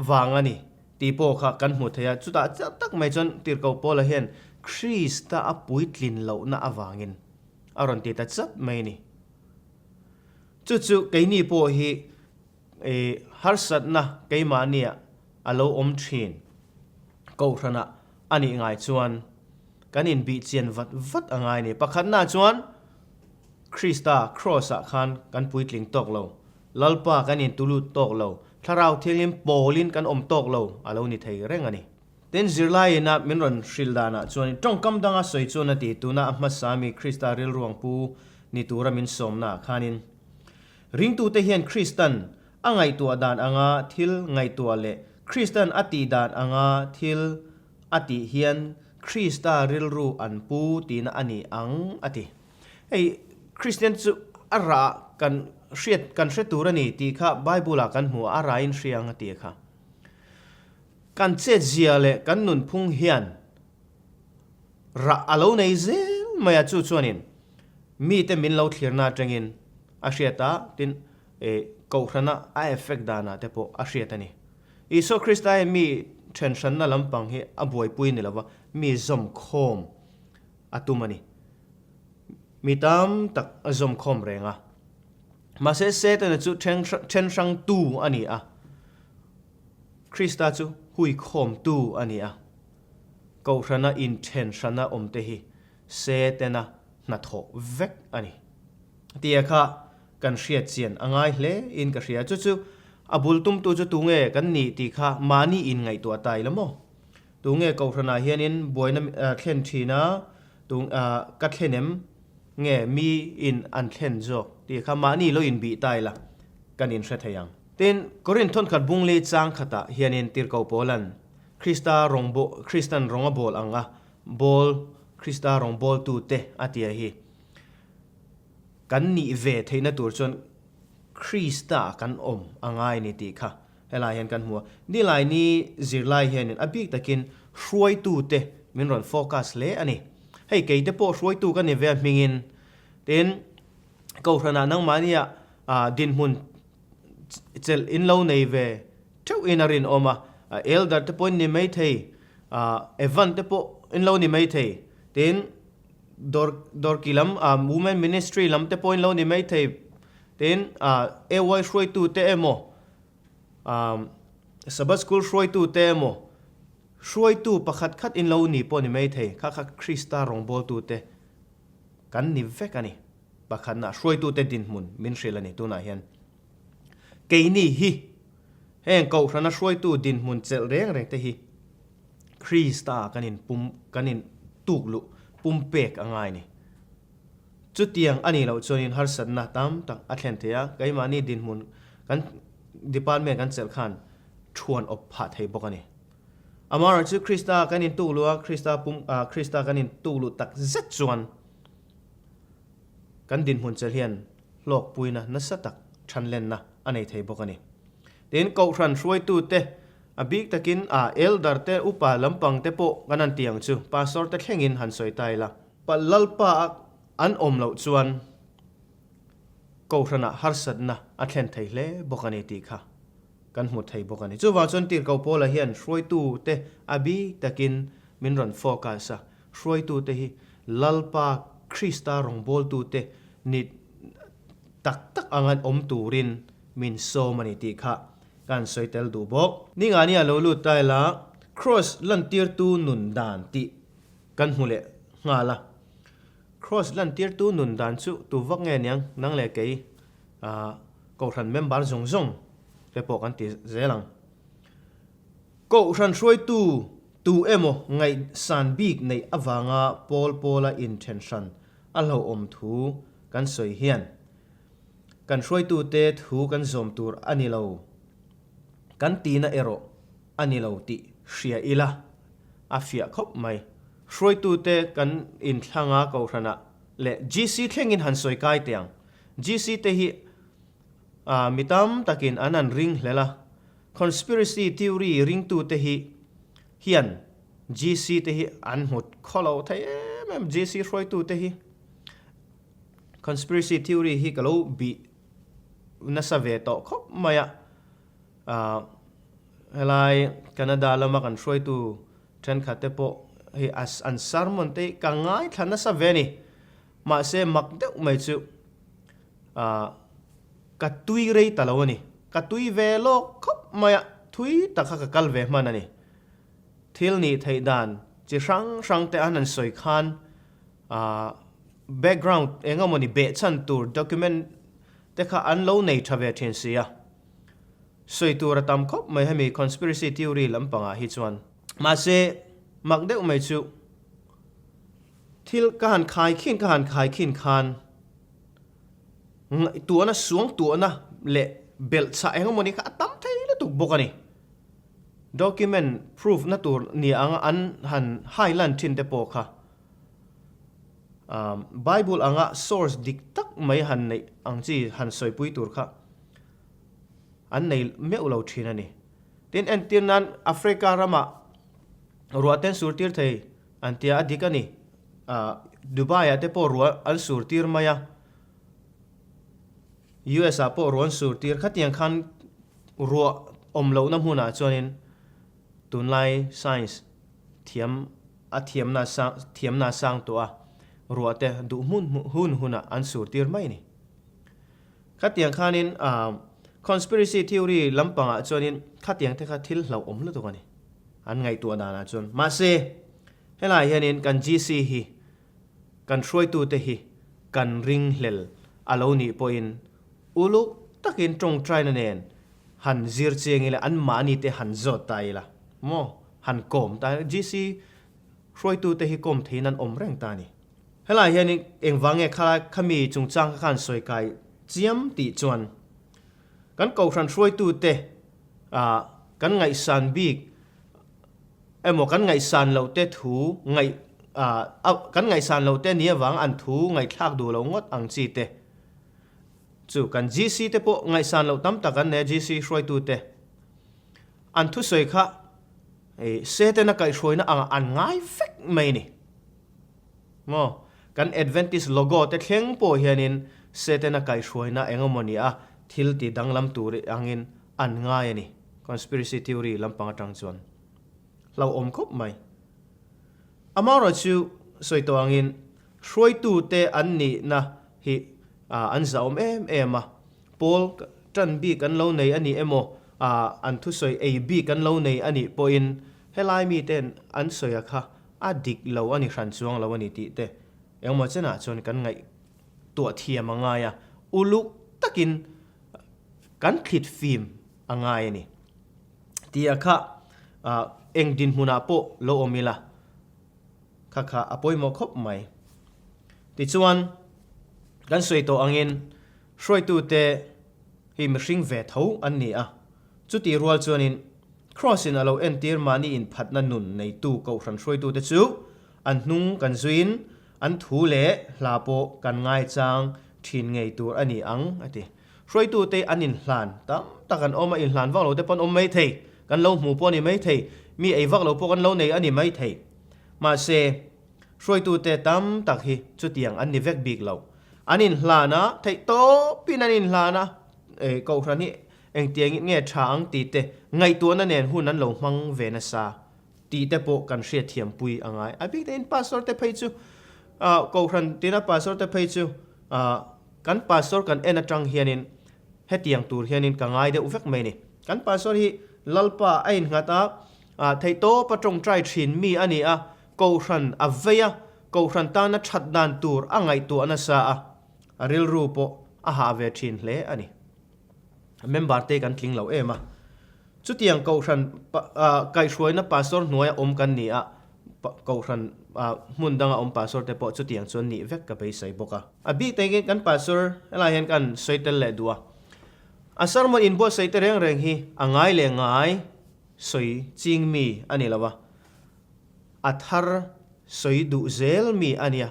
วางอันนี้ตีโปค่ะกันหมดเทียจุดตักไม่จนตีร์กูพอละเห็นคริสตาปุยตลินเราหน้าวางินอารมณ์ตีตัดจับไม่นี่จุดไกนี่พอฮีฮาร์สัตนะไกมานี่เราชินกูชนะอันนี้ง่ายจวนกันอินบีเจียนวัดง่ายนี่ประคันหน้าจวนคริสตาครอสคันกันปุยตลิงตกเราลัลปากันอินตุลุตกเราถ้าเราเที่ยงโปลินกันตกเราเรานี่ไทยเร่งอันนี้เต็นซิร์ไลนะมินรันชิลดานะจวนจงกำดังสวยจวนตีตัวน่ะมาสามีคริสตาเรลรวงปูนี่ตัวรามินสมนะขานินริงตัวเทียนคริสตันไงตัวดานทิลไงตัวเละคริสตันอติดานทิลอติเฮียนคริสตาเรลรูอันปูตีน่ะอันนี้อติไอคริสเตียนจู ara kan riat kan hretur ani ti kha bible kan hmu ara in riang ti kha kan che zia le kan nun phung hian ra alo nei zel maya chu chuanin mi te min lo thirna tengin a hriata tin ko hrana a effect dana te po a hriatani iso Kristaa mi tension na lampang hi a buai pui ni lawa mi zom khom atumani mi tam tak azom khom renga ma se te na chu chen sang tu ani a Kristaa chu hui khom tu ani a ko hrana intention na omte hi se te na tho vek ani tia kha kan hriat chian angai hle in ka hria chu abul tum tu chu tunge kan ni ti kha mani in ngai tu atai lamo tunge ko hrana hianin boina thlen thina tung ka thlenem nge mi in an thlen jo ti kha mani lo in bi tai la kan in hre thayang tin korin thon khat bung le chang khata hianin tir ko polan Kristan ronga bol anga bol Kristaa rong bol tu te atia hi kan ni ve theina tur chon Kristaa kan angai ni ti kha helai hian kan hmu ni lai ni zirlai hian abik takin hruai tu te min ron focus le ani hei ke te po hruai tu kan ni ve mingin ten ko hrana nang mania din hun chel in lo nei ve theu in arin oma elder te point ni mai thei evan te po in lo ni mai thei ten dor kilam women ministry lam te point lo ni mai thei ten ay shroi tu te emo sabbath school shroi tu te emo shroi tu pakhat khat in lo ni po ni mai thei kha Kristaa rong bol tu te kan ni vek ani pakhat na shroi tu te din mun min hrilani tu na hian ke ni hi heng ko hrana shroi tu din mun chel reng te hi Kristaa kanin tuklu pumpek angai ni chutiang ani lo chonin har sanna tam tak athlen thea kaimani din mun kan department kan chel khan thuan op pha thei bokani amar chu Kristaa kanin tulua Kristaa kanin tulu tak zet chuan kan din mun chel hian lok puina na satak thanlen na anei thei bokani ten ko hran hruai tu te abik takin elder te upa lampang te po kanan tiang chu pastor te thlengin han soi tai la palalpa an lo chuan ko hrana harsat na athlen thei hle bokani ti kha kan hmu thei bokani chu wa chon tir ko pola hian hruai tu te abi takin min ron focus a hruai tu te hi lalpa Kristaa rong bol tu te ni tak angan turin min so mani ti kha kan soitel du bok ni nga ni alo lu tai la cross lan tier tu nun dan ti kan hule nga la cross lan tier tu nun dan chu tu vak nge nyang nang le kei ko ran member zong te po kan ti zelang ko ran shroi tu emo ngai san big nei awanga pola intention alo thu kan soi hian kan shroi tu te thu kan zom tur ani lo kan tina ero ani lo ti hria ila afia khop mai shroi tu te kan in thlanga ko hrana le GC thlengin han soi kai tiang GC te hi mitam takin anan ring hlela conspiracy theory ring tu te hi hian GC te hi an hut kholo thai em GC shroi tu te hi conspiracy theory hi kalo bi nasave to khop maya helai Canada lama kan shroi tu tren khate po hi as an sermon te kangai thana sa veni ma se mak deuh mai chu katui rei talawani katui ve lo khop maya thui takha ka kal ve manani thil ni thei dan chi sang te anan soi khan background engamoni be chan tur document te kha an lo nei thave thin sia soi tur tam khop mai hemi conspiracy theory lampanga hi chuan ma se mak deuh mai chu thil ka han khai khin khan tuana suang tuana le bel cha engamoni kha tam thei la tuk bokani document proof na tur ni anga an han highland thin te po kha Bible anga source dik tak mai han nei ang chi han soi pui tur kha an nei me ulo thina ni tin en tin nan Africa rama ruaten surtir thei antia adikani Dubai ate po ruwa al surtir maya US a po ruan surtir khatiang khan ruwa omlo na huna chonin tunlai science thiam na sang to a ruate du hun huna an surtir mai ni khatiang khanin conspiracy theory lampanga chonin khatiang te kha thil hlau om lu to ani an ngai tu na na chon ma se helai hianin kan GC hi kan throi tu te hi kan ring hlel aloni point ulu takin trong try na nen han zir chengile an mani te han zot tai la mo han kom ta GC throi tu te hi kom thinan om reng ta ni helai hianin engwange khala khami chungchang khan soi kai chiam ti chuan kan ko ran throi tu te kan ngai san bik emo kan ngai san lo te thu ngai kan ngai san lo te nia wang an thu ngai thak du lo ngot ang chi te chu kan GC te po ngai san lo tam ta kan ne GC throi tu te an thu soi kha se te na kai throi na an ngai fek mai ni mo kan Adventist logo te thleng po hianin se te na kai throi na engomonia thil ti danglam tur angin an ngai ani conspiracy theory lampang atang chuan lau om khop mai amaro chu soito angin throi tu te an ni na hi an zaom em Paul tan bi kan lo nei ani emo an thu soi ab kan lo nei ani point helai mi ten an soya kha adik lo ani ran chuang lo ani ti te engmo chena chon kan ngai to thiam anga ya uluk takin kan khit film angai ni ti akha engdin huna po lo omila kha apoi mo khop mai ti chuan kan soi to angin shroi tu te hi mihring ve tho an ni a chuti rual chuanin cross in alo entir mani in phatna nun nei tu ko ran shroi tu te chu an hnung kan zuin an thu le hlapo kan ngai chang thin ngei tur ani ang ati shroi tu te anin hlan tam takan oma in hlan wang lo te pon om mai thei kan lo mu po ni mai thei mi ei wak lo po kan lo nei ani mai thei ma se shroi tu te tam tak hi chutiang an ni vek big lo anin hlana thei to pin anin hlana ko ran hi eng tiang nge thang ti te ngai tu na nen hun an lo mang ve na sa ti te po kan hria thiam pui angai abi te in pastor te phei chu ko ran tina pastor te phei chu kan pastor kan en atang hianin hetiang tur hianin ka ngai de uvek mai ni kan pastor hi lalpa ain ngata thei to patong trai thin mi ani a ko ran aveya ko ran ta na that dan tur angai tu ana sa a ril ru po a ha ve thin hle ani member te kan tling lo ema chutiang ko ran kai hruai na pastor hnuai om kan ni a ko ran mun danga om pastor te po chutiang chon ni vek ka bei sai boka abi te kan pastor ala hen kan soitel le duwa asar mo in bo sai te reng reng hi angai le ngai soi ching mi ani lawa athar soi du zel mi ania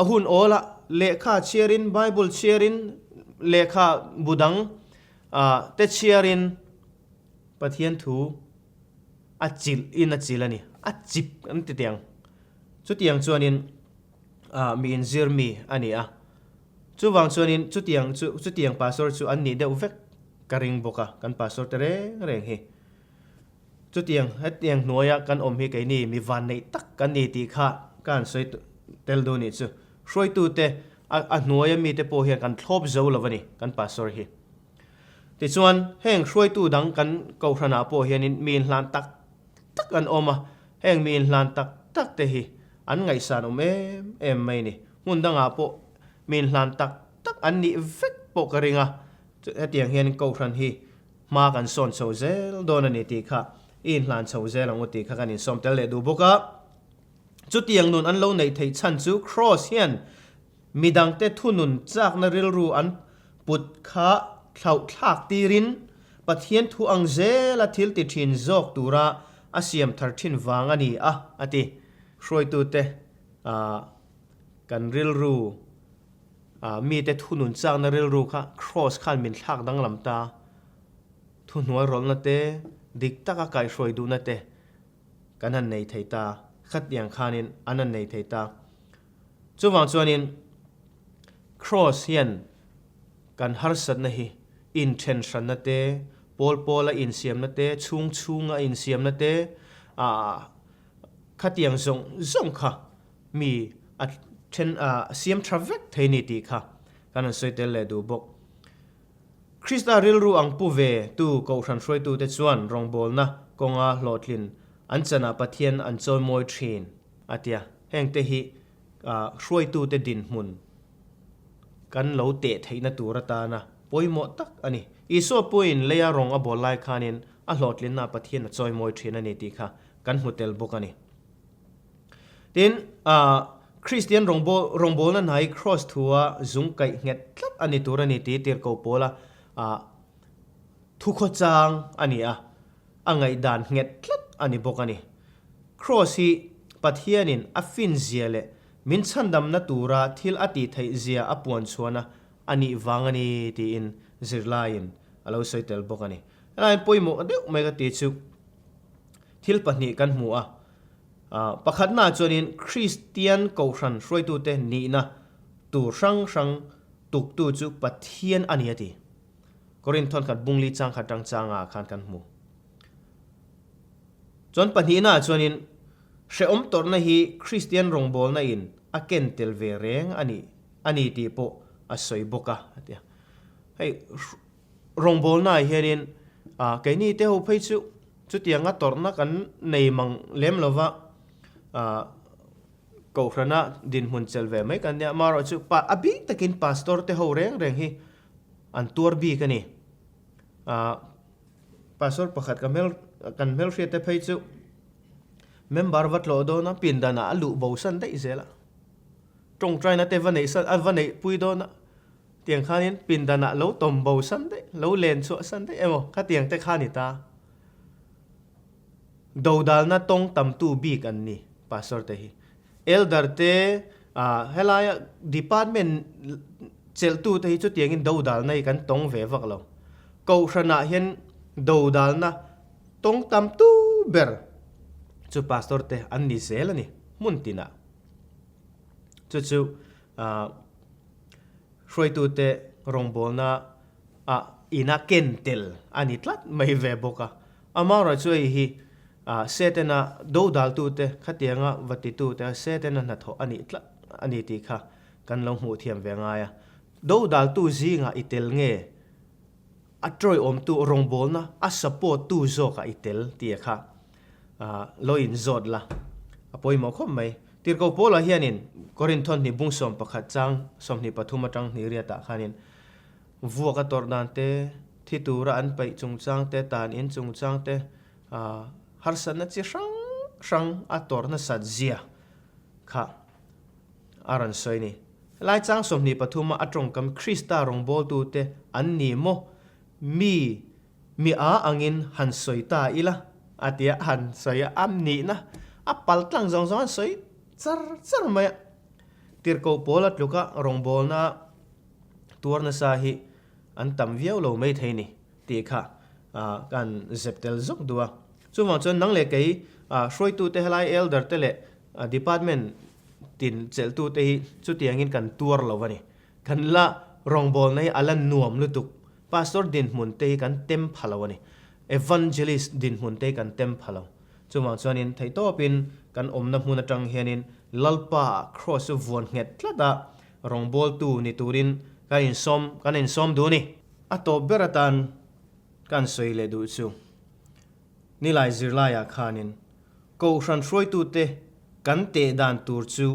ahun ola lekha cherin bible cherin lekha budang te cherin pathian thu achil in achilani achip an ti tiang chu tiang chuanin mi in zirmi ani a chu wang chuanin chu tiang pastor chu an ni de uvek karing boka kan pastor te reng hi chu tiang hetiang noya kan om hi kai ni mi van nei tak kan ni ti kha kan soi tel do ni chu shroi tu te a noya mi te po hian kan thlop zo lovani kan pastor hi ti chuan heng shroi tu dang kan ko hrana po hianin min hlan tak an oma heng min hlan tak te hi an ngai san em mai ni mun danga po min hlan tak an ni vek po karinga hetiang hian ko hran hi ma kan son so zel don ani ti kha in hlan so zel ang uti kha kan in som tel le du boka chu tiang nun an lo nei thei chan chu cross hian midang te thunun chak na ril ru an put kha thlau thak tirin pathian thu ang zela thil ti thin zok tura asiam 13 wang ani ati hroi tu te กันริลรูมีแต่ทุนุนจางนริลรูค่ะ cross ขันมินทักดังลำตาทุนหัวรอนนั่นเตดิกตะกะไก่ช่วยดูนั่นเตกันนั่นในไทยตาขัดอย่างขานินอันนั้นในไทยตาจุวังจวนิน cross เฮียนกันฮาร์สันนะฮี intention นั่นเตปอลอินเสียมนั่นเตชุงอินเสียมนั่นเตขัดอย่างซงค่ะมีเช่นเสียมทราเวกเทนิตีค่ะกันนั้นสวยเตลเลดูบอกคริสตาริลรูอังปูเวตูกูชันช่วยตูเตจวนรองบอลนะกงอาโหลดลินอันจนาปะเทียนอันจอยมวยทรีนอาเตียแห่งเตหิช่วยตูเตดินมุนกันเหลาเตะไทยนตูรตานะป่วยหมดตักอันนี้อีโซป่วยเลียรองอบอลไลคานินอันโหลดลินนาปะเทียนจอยมวยทรีนอันนี้ตีค่ะกันหุเตลบุกันนี้ดินคริสเตียนรองบอลนั้นให้ครอสทัวจุงไก่เง็ดทับอันนี้ตัวนี้ตีเตียร์กูโปละทุกขจางอันนี้อังไงด่านเง็ดทับอันนี้บอกอันนี้ครอสฮีปัทเฮียนินอฟินเซียเลมินชันดำนัตูระทิลอติไทยเซียอปวนชวนะอันนี้วางอันนี้ตีอินซิร์ไลน์เราใส่เตลบอกอันนี้แล้วไอ้ปุ่ยหมูเดี๋ยวไม่ก็ตีชุกทิลปัทนี่กันหมูประคัดหน้าจนินคริสเตียนกูชันช่วยตัวเตนี่นะตูช่างตุกตูจุปัทเทียนอันนี้ตีกรินทอนขัดบุงลีจังขัดจังขันกันหมูจนปัทนี่หน้าจนินเชื่อมตัวนั้นฮีคริสเตียนรองบอลนั่นอินอาเกนเตลเวเรงอันนี้ตีโปอาศัยบุกให้รองบอลนั่นเฮียนินแกนี่เตหูไปจุดยังงัดตัวนั้นกันในมังเลี้ยมลวะกูขณะดินหุ่นเซลเวไม่กันเนี่ยมาเราจุปะอบีตะกินพาสตอร์เตหูเรงฮีอันตัวบีกันนี่พาสตอร์ประคัดกันเมลเชียเตไปจุเมมบาร์วัดโลโดนะปินดานะลุบูสันได้เสียละตรงใจนะเทวันนี้สันวันนี้ปุยโดนะเตียงข้านี้ปินดานะลุตอมบูสันได้ลุเลนชัวสันได้เอ็มข้าเตียงเตข้านิตาดูดาลนะตรงตำตูบีกันนี่พาสตอร์เตฮีเอลดาร์เตเฮลายดีพาร์ตเมนต์เซลตูเตฮีจุดยังอินดูดาลนะกันตรงเวฟักเรากูชนะเห็นดูดาลนะตรงตำตูเบอร์จุดพาสตอร์เตอันนี้เซลนี่มุนตินะจุดช่วยตัวเตรองบอลนะอินาเกนเตลอันนี้ทัดไม่เวบกะอามาเราช่วยฮีเซตนะดูดาลตัวเตขัดยังวัติตัวเตเซตนะนัทอันนี้ทัดอันนี้ตีค่ะกันลงหูเทียมเวงายดูดาลตัวซีงอิเตลเงอัตรอยอมตัวรองบอลนะอัสปอร์ตตัวโซกอิเตลตีค่ะลอยน์จอดละปอยหมอคมไหมตีร์กูโปละเฮียนินกอรินทอนนี่บุ้งสมประคัดจังสมนี่ปฐุมจังนี่เรียตาขานินวัวกตอร์นันเตที่ตัวรันไปจงจังเตตานอินจงจังเตฮาร์สันนัดเสียช่างอัตอร์นัดสัตเซียค่ะอารันสอยนี่ไล่จังสมนี่ปฐุมอัตรงกับคริสตารองบอลตัวเตอันนี้โมมีอังอินหันสอยตาอีละอาทิตย์หันสอยอันนี้นะปัลตังจงสอยซาร์มาตีร์กูโปลัดลูกะรองบอลนะตัวนั้นสาหิอันตั้มเวียวเราไม่เท่นี่ตีค่ะกันเซปเตลซุกดัวส่วนจนนั่งเล็กไอ้ช่วยตัวเตหลายเอลเดอร์เตเลดีพาร์ตเมนต์ตินเซลตัวเตหิจุดยังงินกันตัวเราวันนี้กันละรองบอลในอัลลันนัวมลุตุกพาสตอร์ดินมุนเตกันเต็มพลาวันนี้เอวันเจลิสดินมุนเตกันเต็มพลาส่วนจนินไทยโตเป็นกันอมนับมุนจังเฮนินลัลปาครอสวนเง็ดละดารองบอลตูนิตูรินกันอินซอมดูนี่อัตโตเบรตันกันสวยเลดูซูนี่ลายซิร์ไลอาคานินกูชันช่วยตูเตกันเตดานตูร์ซู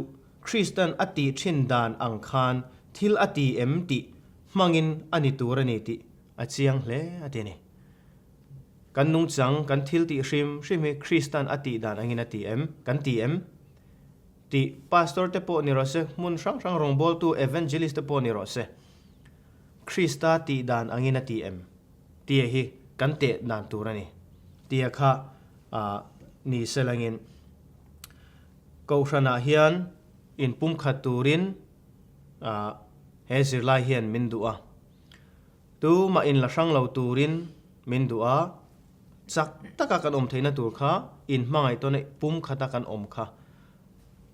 คริสตันอติชินดานอังคารทิลอติเอ็มติมังอินอันนี้ตูรนิติอาเจียงเลอเดนี่กันนุ่งจังกันทิลติชิมคริสตันอติดานอังอินอติเอ็มกันตีเอ็มตีพาสตอร์เตโปนิโรเซมุนช่างรองบอลตูเอเวนเจลิสเตโปนิโรเซคริสตาตีดานอังอินอติเอ็มตีฮีกันเตดานตูรนี่ตีค่ะนี่เซลังอินกูชนะเฮียน in pum khat turin he zirlai hian min du'a tu ma in la sang lo turin min du'a chak taka kan om theina tur kha in mangai to nei pum khata kan om kha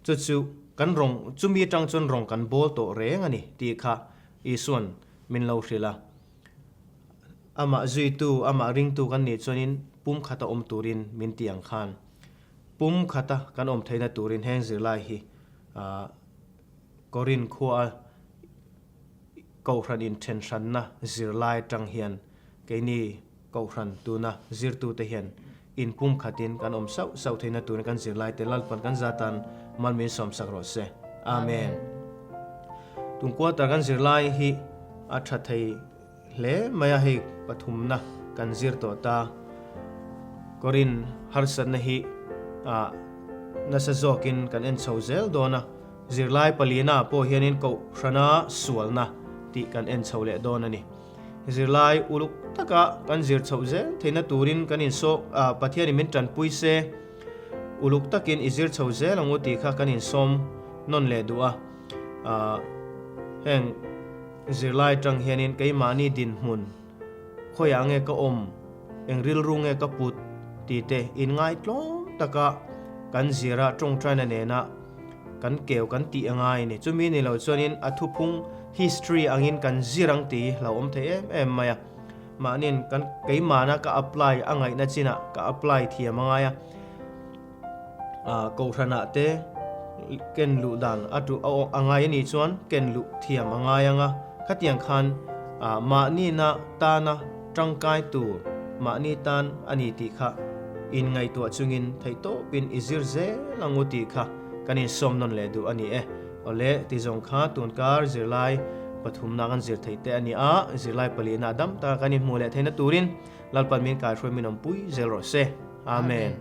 chu kan rong chumi tang chon rong kan bol to reng ani ti kha isuan min lo hrila ama zui tu ama ring tu kan ni chonin pum khata om turin min tiang khan pum khata kan om theina turin heng zirlai hi korin khua ko hran in tension na zirlai tang hian ke ni ko hran tu na zir tu te hian in pum khatin kan om sau theina turin kan zirlai te lalpan kan zatan man min som sak ro se amen tung kwa ta kan zirlai hi a tha thei le maya hi pathum na kan zir to ta korin harsan na hi nasa zokin kan en chauzel dona zirlai palina po hianin ko hrana sualna ti kan en chaule dona ni zirlai uluk taka kan zir chauzel theina turin kan in so pathiani min tran pui se uluk takin izir chauzel angu ti kha kan in som non le du'a heng zirlai tang hianin keimani din hun khoyange ka om engril runge ka put ti te in ngai tlom taka kan zira tong trana ne na kan keu kan ti angai ni chumi ni lo chonin athupung history angin kan zirang ti lo om the em maya manin kan keimana ka apply angai na china ka apply thiam angaya ko thana te ken lu dan atu angai ni chuan ken lu thiam angai anga khatiang khan ma ni na ta na tangkai tu ma ni tan ani ti kha in ngai tu chungin thaito pin izir ze languti kha kanin somnon le du ani ole ti jong kha tun kar zirlai pathum na kan zir theite ani zirlai palina dam ta kanin mule theina turin lalpan min ka hroi minom pui zero se amen